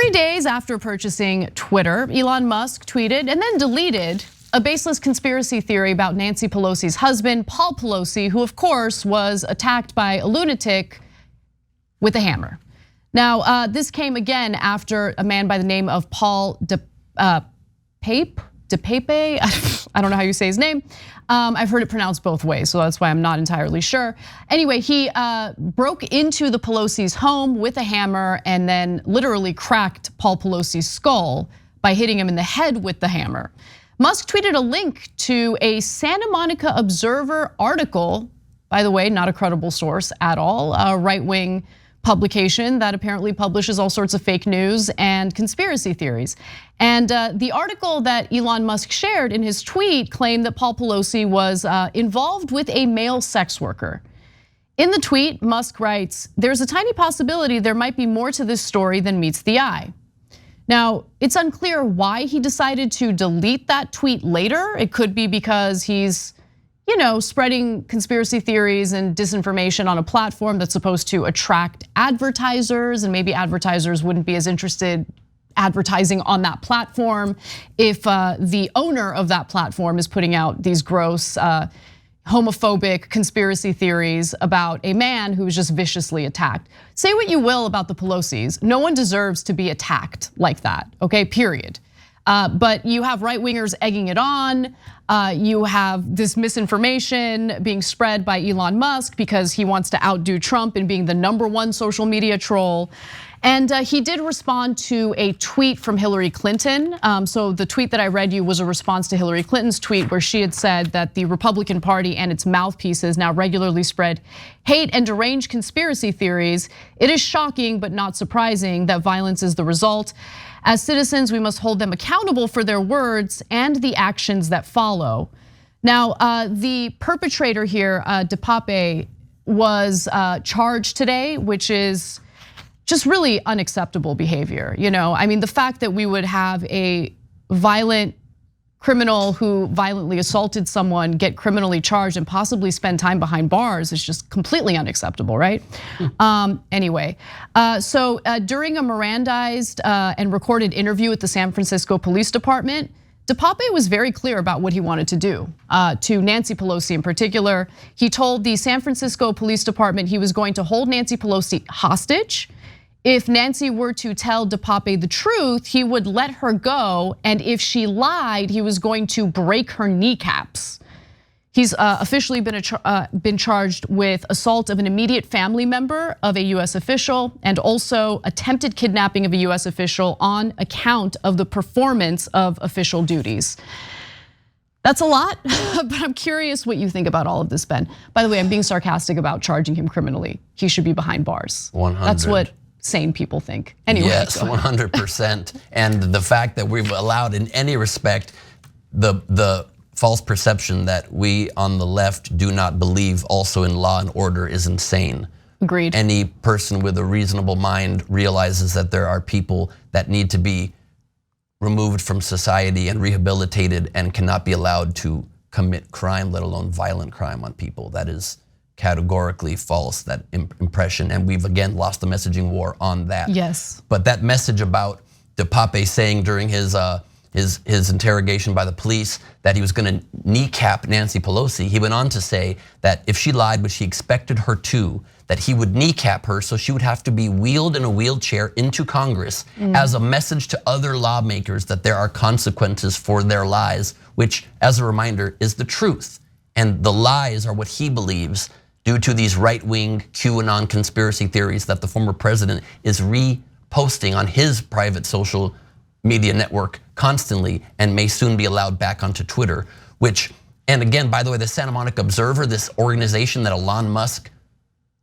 3 days after purchasing Twitter, Elon Musk tweeted and then deleted a baseless conspiracy theory about Nancy Pelosi's husband, Paul Pelosi, who of course was attacked by a lunatic with a hammer. Now, this came again after a man by the name of Paul DePape, I don't know how you say his name. I've heard it pronounced both ways, so that's why I'm not entirely sure. Anyway, he broke into the Pelosi's home with a hammer and then literally cracked Paul Pelosi's skull by hitting him in the head with the hammer. Musk tweeted a link to a Santa Monica Observer article, by the way, not a credible source at all, a right-wing publication that apparently publishes all sorts of fake news and conspiracy theories. And the article that Elon Musk shared in his tweet claimed that Paul Pelosi was involved with a male sex worker. In the tweet, Musk writes, "There's a tiny possibility there might be more to this story than meets the eye." Now, it's unclear why he decided to delete that tweet later. It could be because he's spreading conspiracy theories and disinformation on a platform that's supposed to attract advertisers, and maybe advertisers wouldn't be as interested advertising on that platform if the owner of that platform is putting out these gross homophobic conspiracy theories about a man who was just viciously attacked. Say what you will about the Pelosis, no one deserves to be attacked like that, okay, period. But you have right-wingers egging it on. You have this misinformation being spread by Elon Musk because he wants to outdo Trump in being the #1 social media troll. And he did respond to a tweet from Hillary Clinton. So the tweet that I read you was a response to Hillary Clinton's tweet where she had said that the Republican Party and its mouthpieces now regularly spread hate and deranged conspiracy theories. It is shocking but not surprising that violence is the result. As citizens, we must hold them accountable for their words and the actions that follow. Now, the perpetrator here, DePape, was charged today, which is just really unacceptable behavior. I mean, the fact that we would have a violent criminal who violently assaulted someone get criminally charged and possibly spend time behind bars is just completely unacceptable, right? Anyway, so during a Mirandized and recorded interview with the San Francisco Police Department, DePape was very clear about what he wanted to do to Nancy Pelosi in particular. He told the San Francisco Police Department he was going to hold Nancy Pelosi hostage. If Nancy were to tell DePape the truth, he would let her go, and if she lied, he was going to break her kneecaps. He's officially been charged with assault of an immediate family member of a US official and also attempted kidnapping of a US official on account of the performance of official duties. That's a lot, but I'm curious what you think about all of this, Ben. By the way, I'm being sarcastic about charging him criminally. He should be behind bars. 100. That's what sane people think. Anyway, yes, 100%. And the fact that we've allowed in any respect the false perception that we on the left do not believe also in law and order is insane. Agreed. Any person with a reasonable mind realizes that there are people that need to be removed from society and rehabilitated and cannot be allowed to commit crime, let alone violent crime on people. That is categorically false, that impression, and we've again lost the messaging war on that. Yes. But that message about DePape saying during his interrogation by the police that he was going to kneecap Nancy Pelosi, he went on to say that if she lied, which he expected her to, that he would kneecap her so she would have to be wheeled in a wheelchair into Congress as a message to other lawmakers that there are consequences for their lies, which, as a reminder, is the truth. And the lies are what he believes due to these right-wing QAnon conspiracy theories that the former president is reposting on his private social media network constantly and may soon be allowed back onto Twitter, which, and again, by the way, the Santa Monica Observer, this organization that Elon Musk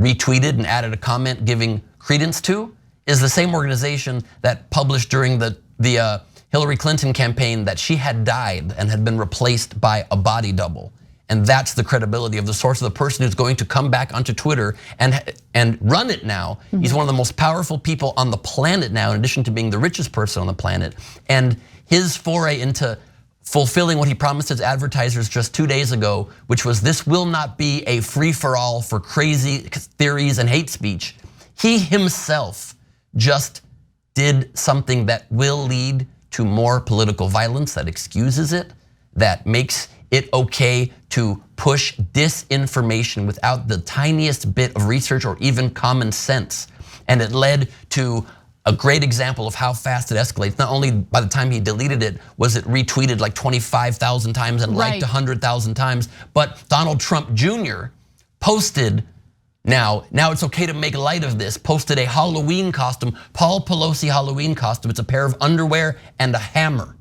retweeted and added a comment giving credence to, is the same organization that published during the Hillary Clinton campaign that she had died and had been replaced by a body double. And that's the credibility of the source of the person who's going to come back onto Twitter and run it now. He's one of the most powerful people on the planet now, in addition to being the richest person on the planet. And his foray into fulfilling what he promised his advertisers just 2 days ago, which was this will not be a free-for-all for crazy theories and hate speech. He himself just did something that will lead to more political violence, that excuses it, that makes it okay to push disinformation without the tiniest bit of research or even common sense. And it led to a great example of how fast it escalates. Not only by the time he deleted it was it retweeted like 25,000 times and liked 100,000 times, but Donald Trump Jr. posted, now it's okay to make light of this, posted a Halloween costume, Paul Pelosi Halloween costume. It's a pair of underwear and a hammer.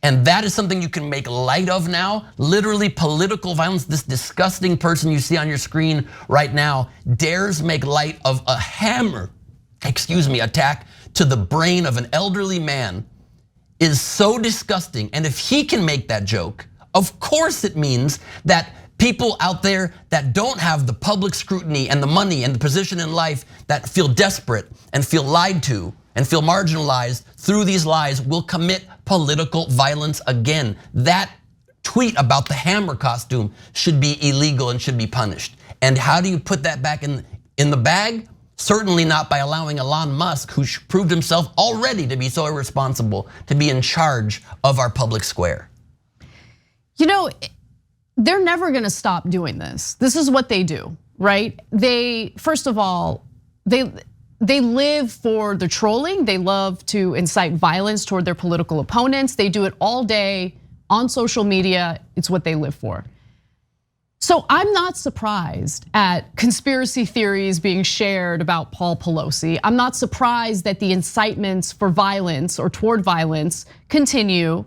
And that is something you can make light of now. Literally political violence. This disgusting person you see on your screen right now dares make light of a hammer, attack to the brain of an elderly man is so disgusting. And if he can make that joke, of course it means that people out there that don't have the public scrutiny and the money and the position in life, that feel desperate and feel lied to and feel marginalized through these lies, will commit political violence again. That tweet about the hammer costume should be illegal and should be punished. And how do you put that back in the bag? Certainly not by allowing Elon Musk, who proved himself already to be so irresponsible, to be in charge of our public square. You know, they're never gonna stop doing this. This is what they do, right? They, first of all, they live for the trolling. They love to incite violence toward their political opponents. They do it all day on social media. It's what they live for. So I'm not surprised at conspiracy theories being shared about Paul Pelosi. I'm not surprised that the incitements for violence or toward violence continue.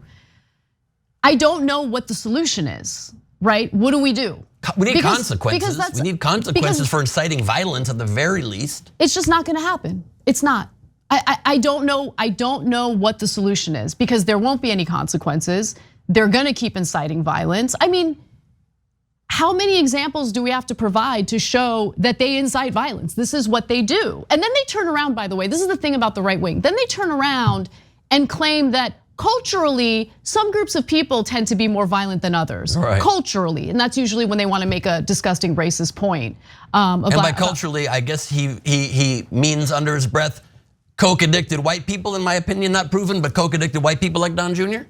I don't know what the solution is, right? What do? We need consequences. We need consequences for inciting violence at the very least. It's just not gonna happen. It's not. I don't know what the solution is, because there won't be any consequences. They're gonna keep inciting violence. I mean, how many examples do we have to provide to show that they incite violence? This is what they do. And then they turn around, by the way, this is the thing about the right wing. Then they turn around and claim that culturally, some groups of people tend to be more violent than others, culturally. And that's usually when they want to make a disgusting racist point. And by culturally, I guess he means under his breath, coke addicted white people, in my opinion, not proven, but coke addicted white people like Don Jr.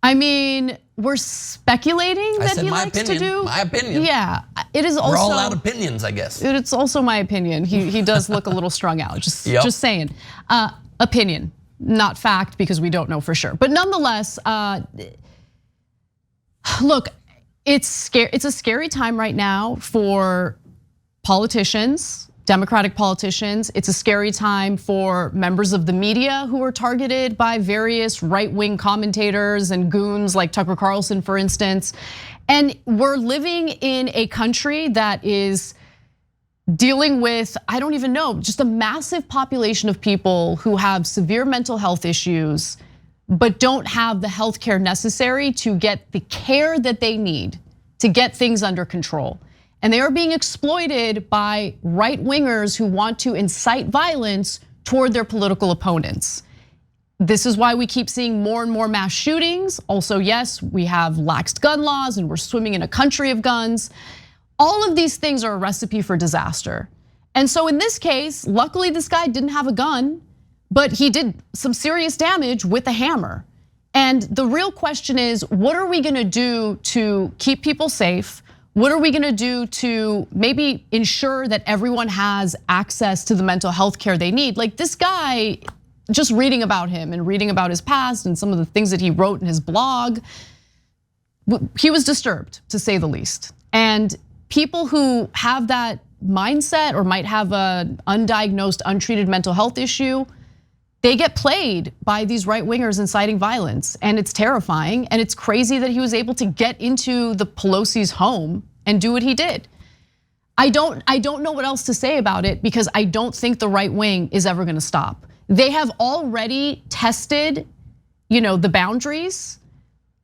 I mean, we're speculating that he likes to do. My opinion. Yeah, it is also. We're all out opinions, I guess. It's also my opinion. He does look a little strung out. Just saying, opinion, not fact, because we don't know for sure. But nonetheless, look, it's a scary time right now for politicians. Democratic politicians. It's a scary time for members of the media who are targeted by various right-wing commentators and goons like Tucker Carlson, for instance. And we're living in a country that is dealing with, I don't even know, just a massive population of people who have severe mental health issues, but don't have the healthcare necessary to get the care that they need to get things under control. And they are being exploited by right-wingers who want to incite violence toward their political opponents. This is why we keep seeing more and more mass shootings. Also, yes, we have laxed gun laws and we're swimming in a country of guns. All of these things are a recipe for disaster. And so in this case, luckily this guy didn't have a gun, but he did some serious damage with a hammer. And the real question is, what are we gonna do to keep people safe? What are we gonna do to maybe ensure that everyone has access to the mental health care they need? Like this guy, just reading about him and reading about his past and some of the things that he wrote in his blog, he was disturbed, to say the least. And people who have that mindset or might have an undiagnosed, untreated mental health issue, they get played by these right-wingers inciting violence, and it's terrifying. And it's crazy that he was able to get into the Pelosi's home and do what he did. I don't know what else to say about it, because I don't think the right wing is ever gonna stop. They have already tested, the boundaries.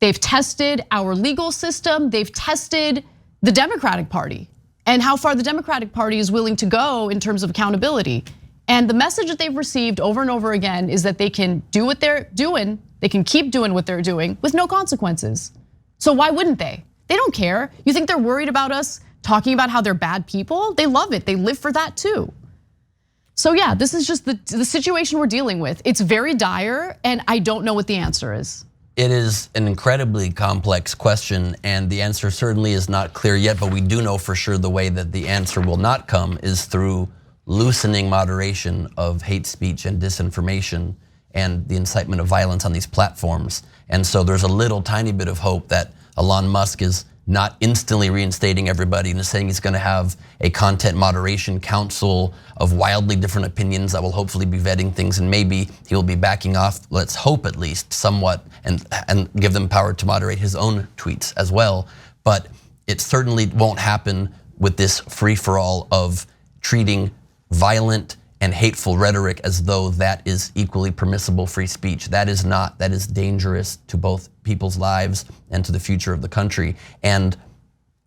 They've tested our legal system. They've tested the Democratic Party and how far the Democratic Party is willing to go in terms of accountability. And the message that they've received over and over again is that they can do what they're doing, they can keep doing what they're doing with no consequences. So why wouldn't they? They don't care. You think they're worried about us talking about how they're bad people? They love it, they live for that too. So yeah, this is just the situation we're dealing with. It's very dire, and I don't know what the answer is. It is an incredibly complex question, and the answer certainly is not clear yet, but we do know for sure the way that the answer will not come is through loosening moderation of hate speech and disinformation and the incitement of violence on these platforms. And so there's a little tiny bit of hope that Elon Musk is not instantly reinstating everybody and is saying he's gonna have a content moderation council of wildly different opinions that will hopefully be vetting things, and maybe he'll be backing off, let's hope at least, somewhat, and give them power to moderate his own tweets as well. But it certainly won't happen with this free-for-all of treating violent and hateful rhetoric as though that is equally permissible free speech. That is not, that is dangerous to both people's lives and to the future of the country. And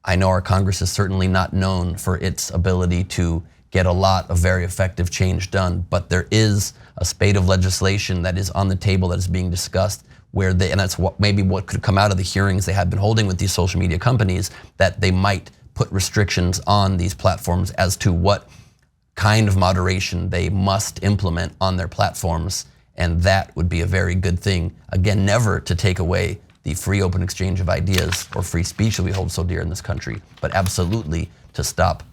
I know our Congress is certainly not known for its ability to get a lot of very effective change done, but there is a spate of legislation that is on the table that is being discussed where they, and that's what maybe what could come out of the hearings they have been holding with these social media companies, that they might put restrictions on these platforms as to what kind of moderation they must implement on their platforms, and that would be a very good thing. Again, never to take away the free open exchange of ideas or free speech that we hold so dear in this country, but absolutely to stop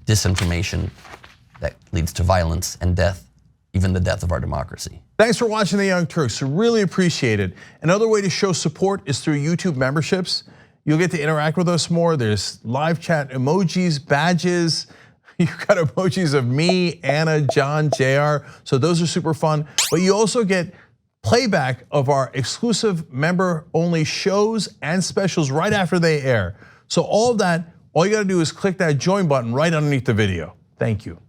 disinformation that leads to violence and death, even the death of our democracy. Thanks for watching The Young Turks, really appreciate it. Another way to show support is through YouTube memberships. You'll get to interact with us more. There's live chat emojis, badges. You've got emojis of me, Anna, John, JR, so those are super fun. But you also get playback of our exclusive member-only shows and specials right after they air. So all of that, all you gotta do is click that join button right underneath the video. Thank you.